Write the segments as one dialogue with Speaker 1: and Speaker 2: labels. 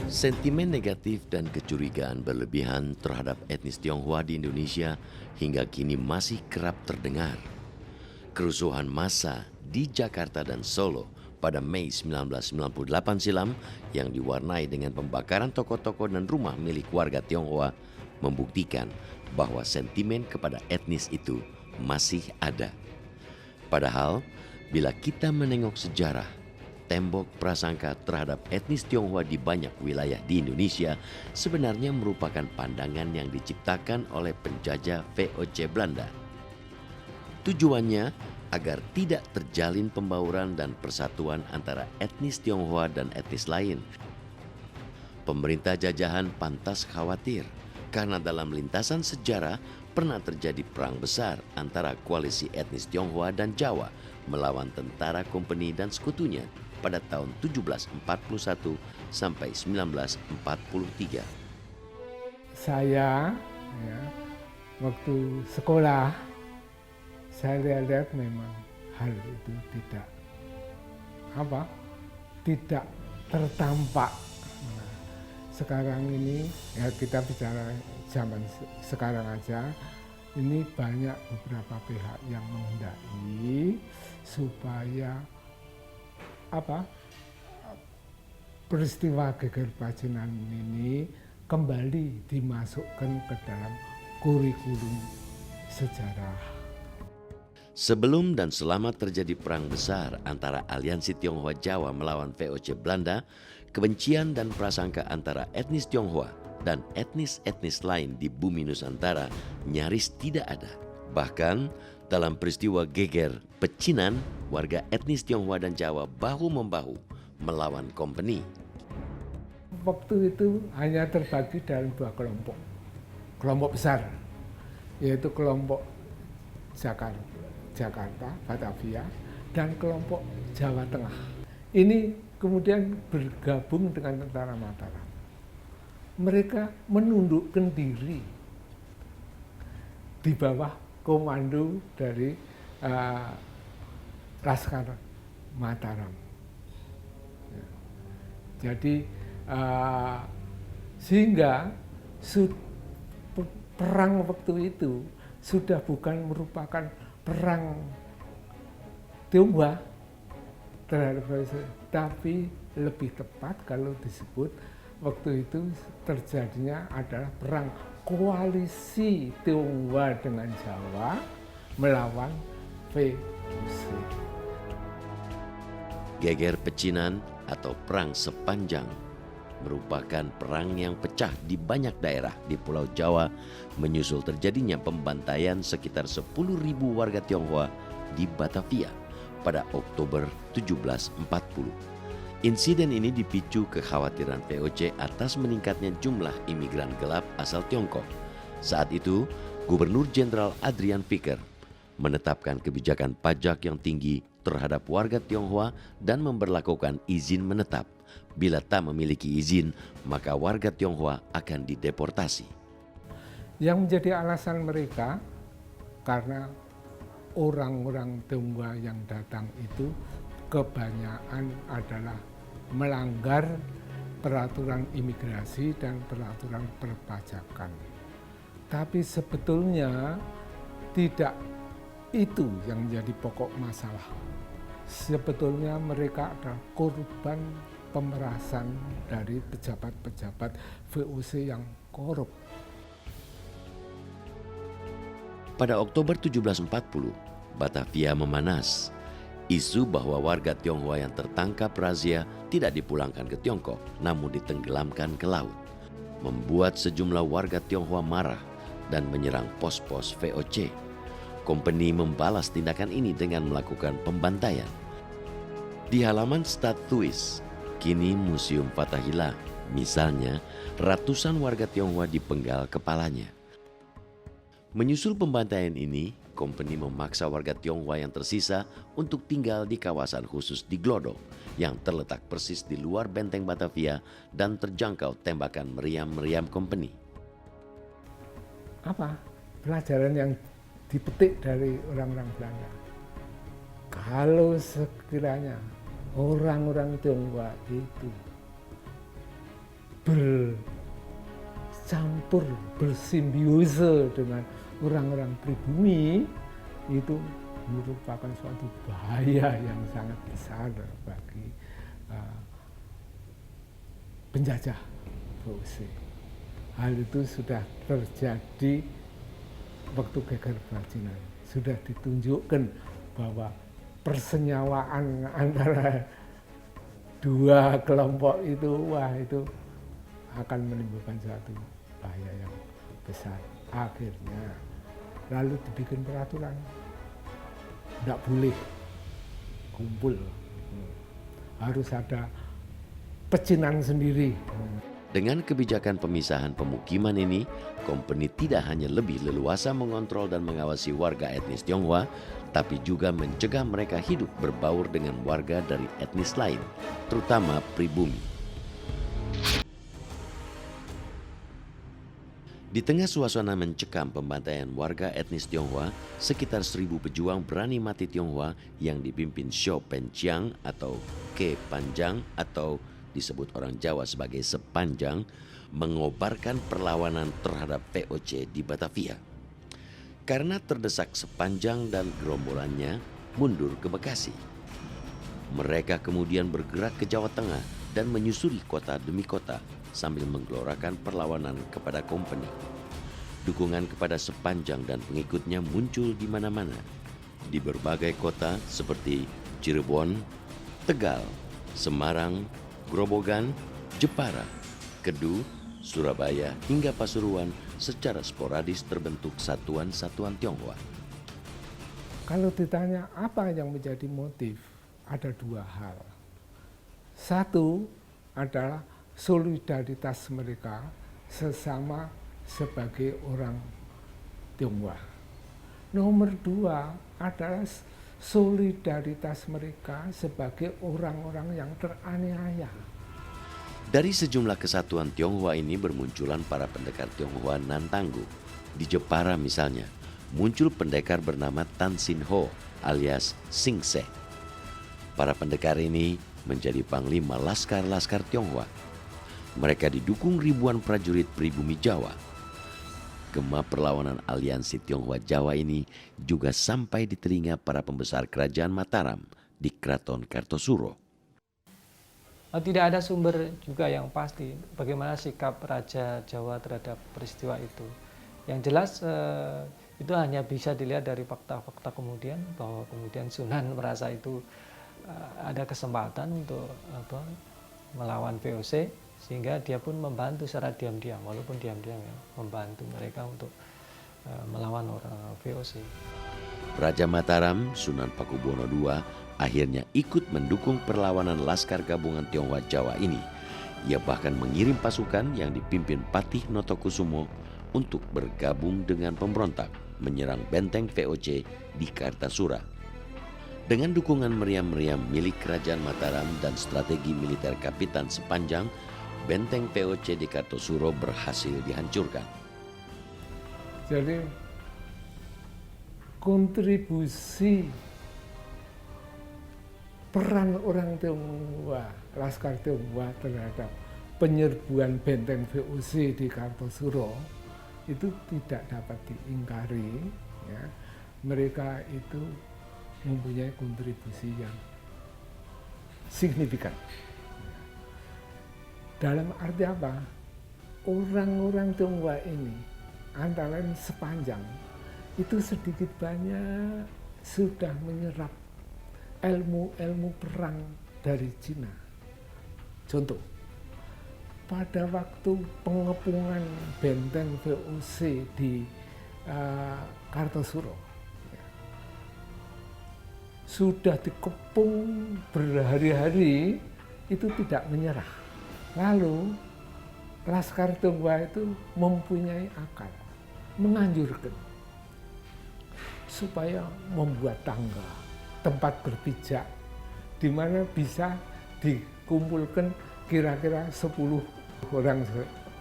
Speaker 1: Sentimen negatif dan kecurigaan berlebihan terhadap etnis Tionghoa di Indonesia hingga kini masih kerap terdengar. Kerusuhan massa di Jakarta dan Solo pada Mei 1998 silam yang diwarnai dengan pembakaran toko-toko dan rumah milik warga Tionghoa membuktikan bahwa sentimen kepada etnis itu masih ada. Padahal, bila kita menengok sejarah, tembok prasangka terhadap etnis Tionghoa di banyak wilayah di Indonesia sebenarnya merupakan pandangan yang diciptakan oleh penjajah VOC Belanda. Tujuannya agar tidak terjalin pembauran dan persatuan antara etnis Tionghoa dan etnis lain. Pemerintah jajahan pantas khawatir karena dalam lintasan sejarah pernah terjadi perang besar antara koalisi etnis Tionghoa dan Jawa melawan tentara Kompeni dan sekutunya pada tahun 1741 sampai 1943.
Speaker 2: Saya waktu sekolah saya lihat memang hal itu tidak tertampak. Nah, sekarang ini ya kita bicara zaman sekarang aja, ini banyak beberapa pihak yang menghendaki supaya peristiwa geger Pacinan ini kembali dimasukkan ke dalam kurikulum sejarah.
Speaker 1: Sebelum dan selama terjadi perang besar antara aliansi Tionghoa Jawa melawan VOC Belanda, kebencian dan prasangka antara etnis Tionghoa dan etnis-etnis lain di bumi Nusantara nyaris tidak ada. Bahkan dalam peristiwa geger Pecinan, warga etnis Tionghoa dan Jawa bahu-membahu melawan Kompeni.
Speaker 2: Waktu itu hanya terbagi dalam dua kelompok besar, yaitu kelompok Jakarta, Batavia, dan kelompok Jawa Tengah. Ini kemudian bergabung dengan tentara Mataram. Mereka menundukkan diri di bawah komando dari Laskar Mataram. Jadi sehingga perang waktu itu sudah bukan merupakan perang Tionghoa terhadap Indonesia, tapi lebih tepat kalau disebut waktu itu terjadinya adalah perang koalisi Tionghoa dengan Jawa melawan VOC.
Speaker 1: Geger Pecinan atau Perang Sepanjang merupakan perang yang pecah di banyak daerah di Pulau Jawa menyusul terjadinya pembantaian sekitar 10.000 warga Tionghoa di Batavia pada Oktober 1740. Insiden ini dipicu kekhawatiran VOC atas meningkatnya jumlah imigran gelap asal Tiongkok. Saat itu, Gubernur Jenderal Adrian Piker menetapkan kebijakan pajak yang tinggi terhadap warga Tionghoa dan memberlakukan izin menetap. Bila tak memiliki izin, maka warga Tionghoa akan dideportasi.
Speaker 2: Yang menjadi alasan mereka karena orang-orang Tionghoa yang datang itu kebanyakan adalah melanggar peraturan imigrasi dan peraturan perpajakan. Tapi sebetulnya tidak itu yang menjadi pokok masalah. Sebetulnya mereka adalah korban pemerasan dari pejabat-pejabat VOC yang korup.
Speaker 1: Pada Oktober 1740, Batavia memanas. Isu bahwa warga Tionghoa yang tertangkap razia tidak dipulangkan ke Tiongkok, namun ditenggelamkan ke laut, membuat sejumlah warga Tionghoa marah dan menyerang pos-pos VOC. Kompeni membalas tindakan ini dengan melakukan pembantaian. Di halaman Stad Thuis, kini Museum Fathahillah, misalnya, ratusan warga Tionghoa dipenggal kepalanya. Menyusul pembantaian ini, Kompeni memaksa warga Tionghoa yang tersisa untuk tinggal di kawasan khusus di Glodok yang terletak persis di luar benteng Batavia dan terjangkau tembakan meriam-meriam Kompeni.
Speaker 2: Apa pelajaran yang dipetik dari orang-orang Belanda? Kalau sekiranya orang-orang Tionghoa itu bercampur, bersimbiose dengan orang-orang pribumi, itu merupakan suatu bahaya yang sangat besar bagi penjajah VOC. Hal itu sudah terjadi waktu geger Prajinan. Sudah ditunjukkan bahwa persenyawaan antara dua kelompok itu, wah itu akan menimbulkan suatu bahaya yang besar. Akhirnya lalu dibikin peraturan, tidak boleh kumpul, harus ada pecinan sendiri.
Speaker 1: Dengan kebijakan pemisahan pemukiman ini, company tidak hanya lebih leluasa mengontrol dan mengawasi warga etnis Tionghoa, tapi juga mencegah mereka hidup berbaur dengan warga dari etnis lain, terutama pribumi. Di tengah suasana mencekam pembantaian warga etnis Tionghoa, sekitar 1.000 pejuang berani mati Tionghoa yang dipimpin Syo Penchiang atau Ke Panjang atau disebut orang Jawa sebagai Sepanjang, mengobarkan perlawanan terhadap VOC di Batavia. Karena terdesak Sepanjang dan gerombolannya mundur ke Bekasi. Mereka kemudian bergerak ke Jawa Tengah dan menyusuri kota demi kota sambil menggelorakan perlawanan kepada company. Dukungan kepada Sepanjang dan pengikutnya muncul di mana-mana. Di berbagai kota seperti Cirebon, Tegal, Semarang, Grobogan, Jepara, Kedu, Surabaya hingga Pasuruan secara sporadis terbentuk satuan-satuan Tionghoa.
Speaker 2: Kalau ditanya apa yang menjadi motif, ada dua hal. Satu adalah solidaritas mereka sesama sebagai orang Tionghoa. Nomor dua adalah solidaritas mereka sebagai orang-orang yang teraniaya.
Speaker 1: Dari sejumlah kesatuan Tionghoa ini bermunculan para pendekar Tionghoa nan tangguh. Di Jepara misalnya, muncul pendekar bernama Tan Sin Ho alias Sing Se. Para pendekar ini menjadi panglima laskar-laskar Tionghoa. Mereka didukung ribuan prajurit pribumi Jawa. Gema perlawanan aliansi Tionghoa Jawa ini juga sampai di telinga para pembesar kerajaan Mataram di Keraton Kartosuro.
Speaker 3: Tidak ada sumber juga yang pasti bagaimana sikap Raja Jawa terhadap peristiwa itu. Yang jelas itu hanya bisa dilihat dari fakta-fakta kemudian, bahwa kemudian Sunan merasa itu ada kesempatan untuk melawan VOC, sehingga dia pun membantu secara diam-diam, walaupun diam-diam ya, membantu mereka untuk melawan orang VOC.
Speaker 1: Raja Mataram, Sunan Pakubuwono II, akhirnya ikut mendukung perlawanan Laskar Gabungan Tionghoa Jawa ini. Ia bahkan mengirim pasukan yang dipimpin Patih Notokusumo untuk bergabung dengan pemberontak menyerang benteng VOC di Kartasura. Dengan dukungan meriam-meriam milik Kerajaan Mataram dan strategi militer Kapitan Sepanjang, benteng VOC di Kartosuro berhasil dihancurkan.
Speaker 2: Jadi kontribusi peran orang Tionghoa, Laskar Tionghoa terhadap penyerbuan benteng VOC di Kartosuro itu tidak dapat diingkari. Ya. Mereka itu mempunyai kontribusi yang signifikan. Dalam arti apa? Orang-orang Tionghoa ini antara lain Sepanjang itu sedikit banyak sudah menyerap ilmu-ilmu perang dari Cina. Contoh, pada waktu pengepungan benteng VOC di Kartosuro, sudah dikepung berhari-hari itu tidak menyerah. Lalu Laskar Tionghoa itu mempunyai akal, menganjurkan supaya membuat tangga, tempat berpijak, di mana bisa dikumpulkan kira-kira 10 orang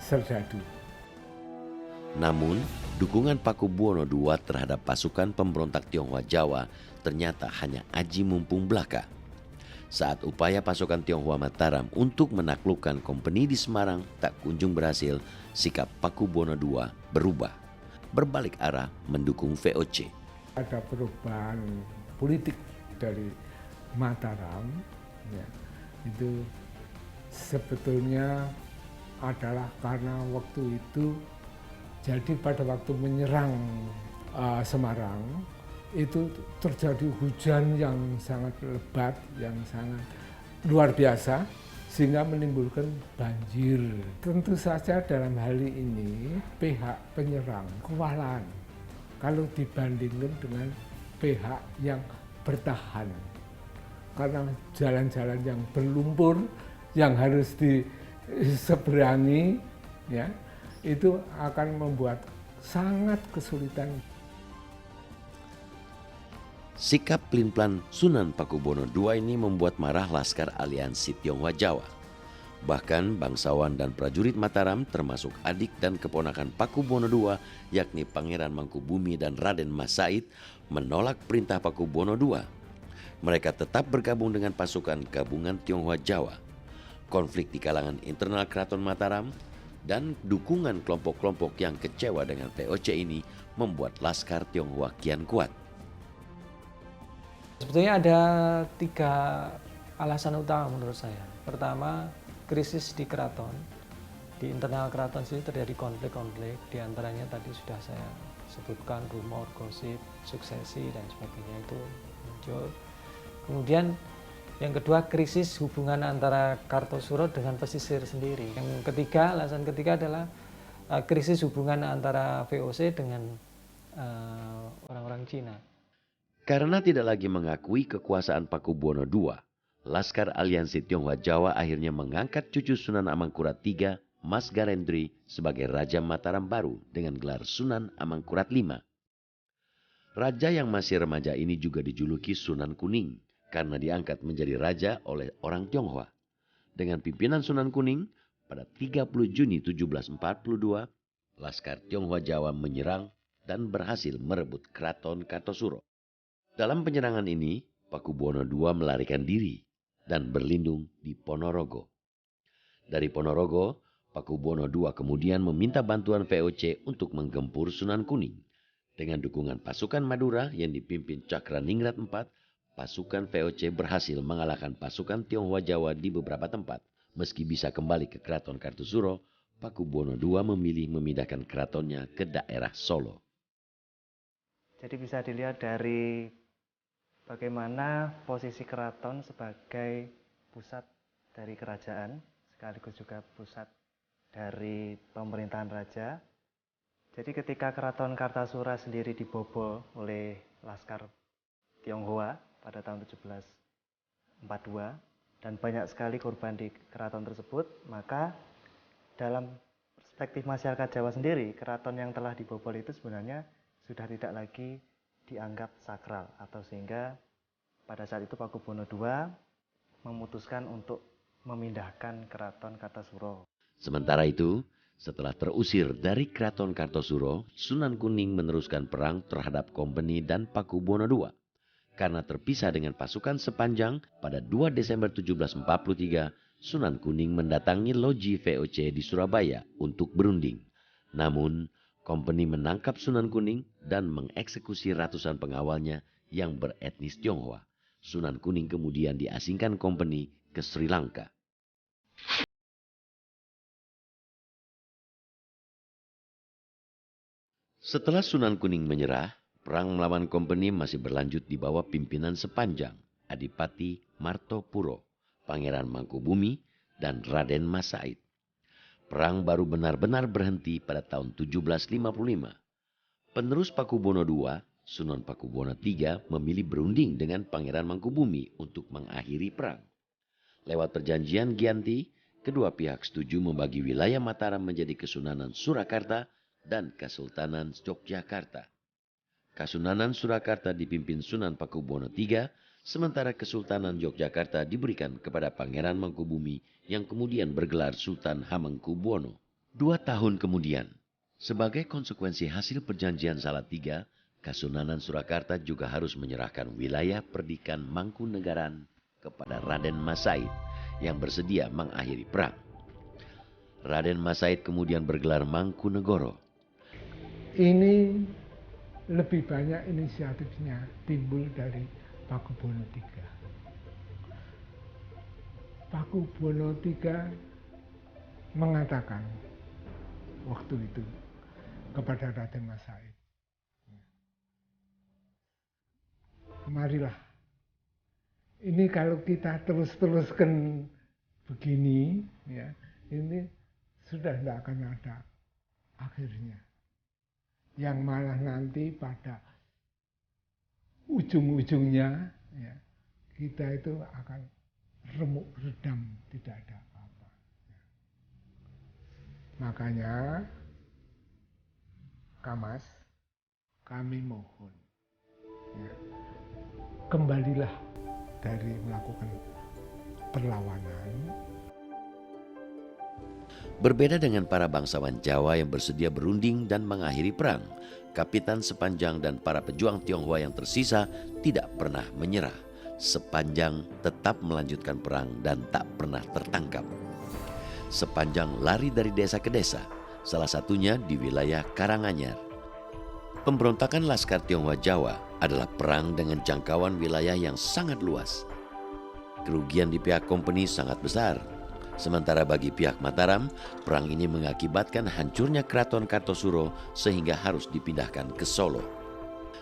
Speaker 2: serdadu.
Speaker 1: Namun, dukungan Pakubuwono II terhadap pasukan pemberontak Tionghoa Jawa ternyata hanya aji mumpung belaka. saat upaya pasukan Tionghoa Mataram untuk menaklukkan kompeni di Semarang tak kunjung berhasil, sikap Pakubuwono II berubah, berbalik arah mendukung VOC.
Speaker 2: Ada perubahan politik dari Mataram, ya, itu sebetulnya adalah karena waktu itu, jadi pada waktu menyerang Semarang, itu terjadi hujan yang sangat lebat, yang sangat luar biasa, sehingga menimbulkan banjir. Tentu saja dalam hal ini pihak penyerang kewalahan kalau dibandingkan dengan pihak yang bertahan. Karena jalan-jalan yang berlumpur, yang harus diseberangi, ya, itu akan membuat sangat kesulitan.
Speaker 1: Sikap pelin-pelan Sunan Pakubuwono II ini membuat marah Laskar Aliansi Tionghoa Jawa. Bahkan bangsawan dan prajurit Mataram termasuk adik dan keponakan Pakubuwono II yakni Pangeran Mangkubumi dan Raden Mas Said menolak perintah Pakubuwono II. Mereka tetap bergabung dengan pasukan gabungan Tionghoa Jawa. Konflik di kalangan internal Keraton Mataram dan dukungan kelompok-kelompok yang kecewa dengan VOC ini membuat Laskar Tionghoa kian kuat.
Speaker 3: Sebetulnya ada 3 alasan utama menurut saya. Pertama, krisis di keraton. Di internal keraton sendiri terjadi konflik-konflik, di antaranya tadi sudah saya sebutkan rumor, gosip, suksesi dan sebagainya itu muncul. Kemudian yang kedua, krisis hubungan antara Kartosuro dengan pesisir sendiri. Yang ketiga, alasan ketiga adalah krisis hubungan antara VOC dengan orang-orang Cina.
Speaker 1: Karena tidak lagi mengakui kekuasaan Pakubuwono II, Laskar Aliansi Tionghoa Jawa akhirnya mengangkat cucu Sunan Amangkurat III, Mas Garendri, sebagai Raja Mataram baru dengan gelar Sunan Amangkurat V. Raja yang masih remaja ini juga dijuluki Sunan Kuning karena diangkat menjadi raja oleh orang Tionghoa. Dengan pimpinan Sunan Kuning, pada 30 Juni 1742, Laskar Tionghoa Jawa menyerang dan berhasil merebut Keraton Kartosuro. Dalam penyerangan ini, Pakubuwono II melarikan diri dan berlindung di Ponorogo. Dari Ponorogo, Pakubuwono II kemudian meminta bantuan VOC untuk menggempur Sunan Kuning. Dengan dukungan pasukan Madura yang dipimpin Cakraningrat IV, pasukan VOC berhasil mengalahkan pasukan Tionghoa Jawa di beberapa tempat. Meski bisa kembali ke Keraton Kartosuro, Pakubuwono II memilih memindahkan keratonnya ke daerah Solo.
Speaker 4: Jadi bisa dilihat dari bagaimana posisi keraton sebagai pusat dari kerajaan, sekaligus juga pusat dari pemerintahan raja. Jadi ketika Keraton Kartasura sendiri dibobol oleh Laskar Tionghoa pada tahun 1742 dan banyak sekali korban di keraton tersebut, maka dalam perspektif masyarakat Jawa sendiri, keraton yang telah dibobol itu sebenarnya sudah tidak lagi dianggap sakral, atau sehingga pada saat itu Pakubuwono II memutuskan untuk memindahkan Keraton Kartasuro.
Speaker 1: Sementara itu, setelah terusir dari Keraton Kartosuro, Sunan Kuning meneruskan perang terhadap Kompeni dan Pakubuwono II. Karena terpisah dengan pasukan sepanjang, pada 2 Desember 1743, Sunan Kuning mendatangi loji VOC di Surabaya untuk berunding. Namun, Kompeni menangkap Sunan Kuning dan mengeksekusi ratusan pengawalnya yang beretnis Tionghoa. Sunan Kuning kemudian diasingkan Kompeni ke Sri Lanka. Setelah Sunan Kuning menyerah, perang melawan Kompeni masih berlanjut di bawah pimpinan sepanjang Adipati Martopuro, Pangeran Mangkubumi, dan Raden Mas Said. Perang baru benar-benar berhenti pada tahun 1755. Penerus Pakubuwono II, Sunan Pakubuwono III, memilih berunding dengan Pangeran Mangkubumi untuk mengakhiri perang. Lewat perjanjian Giyanti, kedua pihak setuju membagi wilayah Mataram menjadi Kesunanan Surakarta dan Kesultanan Yogyakarta. Kesunanan Surakarta dipimpin Sunan Pakubuwono III, sementara Kesultanan Yogyakarta diberikan kepada Pangeran Mangkubumi yang kemudian bergelar Sultan Hamengkubuwono. 2 tahun kemudian, sebagai konsekuensi hasil perjanjian Salatiga, Kesunanan Surakarta juga harus menyerahkan wilayah perdikan Mangkunegaran kepada Raden Mas Said yang bersedia mengakhiri perang. Raden Mas Said kemudian bergelar Mangkunegoro.
Speaker 2: Ini lebih banyak inisiatifnya timbul dari Pakubono III. Pakubono III mengatakan waktu itu kepada Raden Mas Said, marilah, ini kalau kita terus-teruskan begini, ya, ini sudah tidak akan ada akhirnya. Yang malah nanti pada ujung-ujungnya, ya, kita itu akan remuk redam, tidak ada apa-apa. Makanya, Kamas, kami mohon, ya, kembalilah dari melakukan perlawanan.
Speaker 1: Berbeda dengan para bangsawan Jawa yang bersedia berunding dan mengakhiri perang, Kapitan Sepanjang dan para pejuang Tionghoa yang tersisa tidak pernah menyerah, Sepanjang tetap melanjutkan perang dan tak pernah tertangkap. Sepanjang lari dari desa ke desa, salah satunya di wilayah Karanganyar. Pemberontakan Laskar Tionghoa Jawa adalah perang dengan jangkauan wilayah yang sangat luas. Kerugian di pihak kompeni sangat besar. Sementara bagi pihak Mataram, perang ini mengakibatkan hancurnya Keraton Kartosuro sehingga harus dipindahkan ke Solo.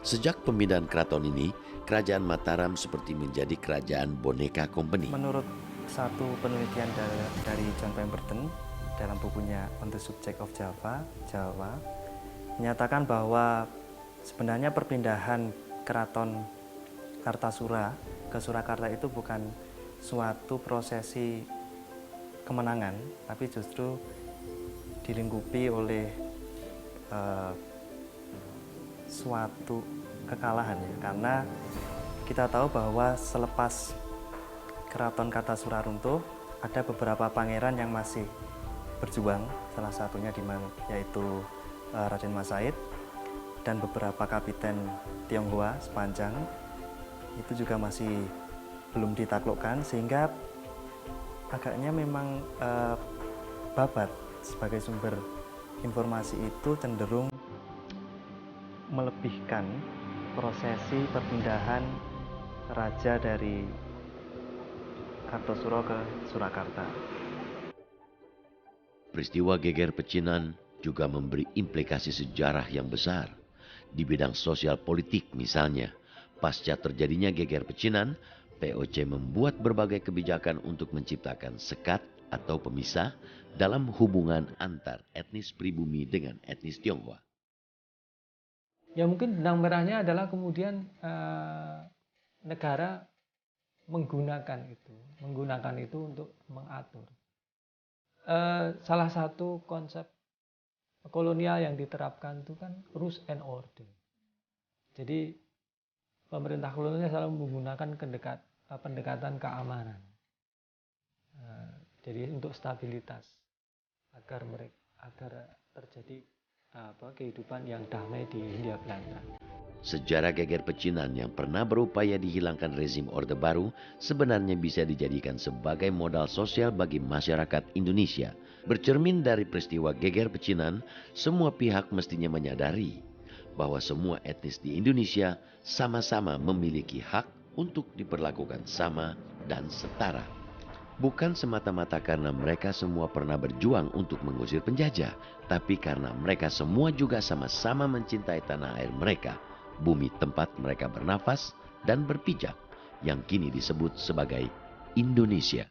Speaker 1: Sejak pemindahan keraton ini, kerajaan Mataram seperti menjadi kerajaan boneka kompeni.
Speaker 4: Menurut satu penelitian dari John Pemberton dalam bukunya On the Subject of Jawa, menyatakan bahwa sebenarnya perpindahan Keraton Kartasura ke Surakarta itu bukan suatu prosesi kemenangan, tapi justru dilingkupi oleh suatu kekalahan, ya. Karena kita tahu bahwa selepas Keraton Kartasura runtuh, ada beberapa pangeran yang masih berjuang, salah satunya yaitu Raden Mas Said dan beberapa kapiten Tionghoa Sepanjang itu juga masih belum ditaklukkan, sehingga agaknya memang Babat sebagai sumber informasi itu cenderung melebihkan prosesi perpindahan raja dari Kartosuro ke Surakarta.
Speaker 1: Peristiwa geger pecinan juga memberi implikasi sejarah yang besar. Di bidang sosial politik misalnya, pasca terjadinya geger pecinan, POC membuat berbagai kebijakan untuk menciptakan sekat atau pemisah dalam hubungan antar etnis pribumi dengan etnis Tionghoa.
Speaker 3: Ya mungkin benang merahnya adalah kemudian negara menggunakan itu untuk mengatur. Salah satu konsep kolonial yang diterapkan itu kan rules and order. Jadi pemerintah kolonial selalu menggunakan pendekatan keamanan. Jadi untuk stabilitas agar terjadi kehidupan yang damai di Hindia Belanda.
Speaker 1: Sejarah geger pecinan yang pernah berupaya dihilangkan rezim Orde Baru sebenarnya bisa dijadikan sebagai modal sosial bagi masyarakat Indonesia. Bercermin dari peristiwa geger pecinan, semua pihak mestinya menyadari bahwa semua etnis di Indonesia sama-sama memiliki hak untuk diperlakukan sama dan setara. Bukan semata-mata karena mereka semua pernah berjuang untuk mengusir penjajah, tapi karena mereka semua juga sama-sama mencintai tanah air mereka, bumi tempat mereka bernafas dan berpijak, yang kini disebut sebagai Indonesia.